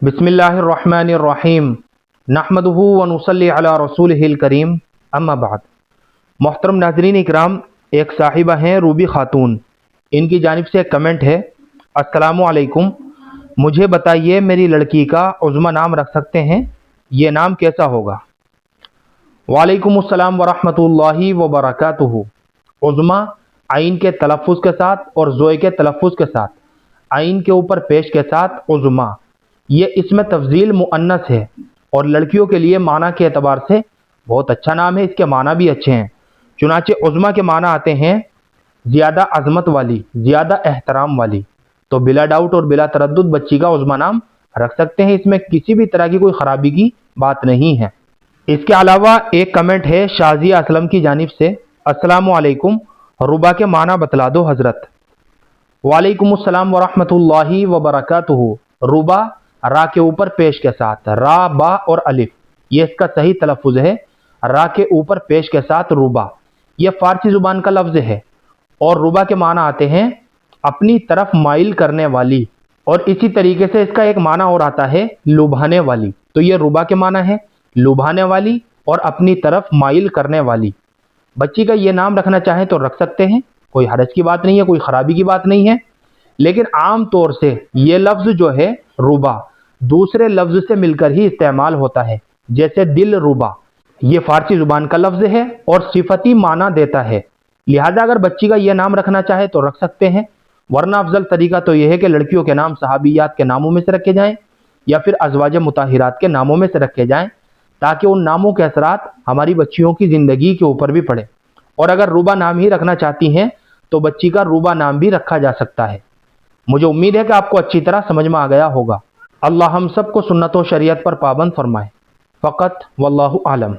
बिस्मिल्लाहिर्रहमानिर्रहीम नहमदुहु व नुसल्ली अला रसूलिहिल करीम अम्मा बाद। मोहतरम नाज़रीन इकराम, एक साहिबा हैं रूबी खातून, इनकी जानिब से एक कमेंट है। अस्सलामु अलैकुम, मुझे बताइए मेरी लड़की का उज़्मा नाम रख सकते हैं, ये नाम कैसा होगा? वालेकुमुस्सलाम व रहमतुल्लाहि व बरकातुहू। उज़्मा आइन के तलफ़्फ़ुज़ के साथ और ज़ोए के तलफ़्फ़ुज़ के साथ, आइन के ऊपर पेश के साथ उज़्मा, ये इसमें तफ़ज़ील मुअन्नस है और लड़कियों के लिए माना के एतबार से बहुत अच्छा नाम है। इसके माना भी अच्छे हैं। चुनाचे उज़्मा के माना आते हैं ज़्यादा अज़मत वाली, ज़्यादा एहतराम वाली। तो बिला डाउट और बिला तरद्दुद बच्ची का उज़्मा नाम रख सकते हैं। इसमें किसी भी तरह की कोई ख़राबी की बात नहीं है। इसके अलावा एक कमेंट है शाज़िया असलम की जानिब से। अस्सलामु अलैकुम, रुबा के माना बतला दो हज़रत। वालेकुमुस्सलाम व रहमतुल्लाहि व बरकातुहू। रुबा रा के ऊपर पेश के साथ, रा बा और अलिफ, ये इसका सही तलफ़्फ़ुज़ है। रा के ऊपर पेश के साथ रुबा, यह फ़ारसी ज़ुबान का लफ्ज़ है और रुबा के माना आते हैं अपनी तरफ माइल करने वाली। और इसी तरीके से इसका एक माना और आता है लुभाने वाली। तो ये रुबा के माना है लुभाने वाली और अपनी तरफ माइल करने वाली। बच्ची का ये नाम रखना चाहें तो रख सकते हैं, कोई हरज की बात नहीं है, कोई ख़राबी की बात नहीं है। लेकिन आम तौर से ये लफ्ज़ जो है रुबा दूसरे लफ्ज़ से मिलकर ही इस्तेमाल होता है, जैसे दिल रुबा, ये फ़ारसी ज़ुबान का लफ्ज़ है और सिफती माना देता है। लिहाजा अगर बच्ची का यह नाम रखना चाहे तो रख सकते हैं, वरना अफजल तरीका तो यह है कि लड़कियों के नाम सहाबियात के नामों में से रखे जाएँ या फिर अज़वाज मुताहिरात के नामों में से रखे जाएँ, ताकि उन नामों के असरात हमारी बच्चियों की ज़िंदगी के ऊपर भी पड़े। और अगर रुबा नाम ही रखना चाहती हैं तो बच्ची का रुबा नाम भी रखा जा सकता है। मुझे उम्मीद है कि आपको अच्छी तरह समझ में आ गया होगा। अल्लाह हम सबको सुन्नत व शरीयत पर पाबंद फरमाए। फ़क़त वल्लाहु आलम।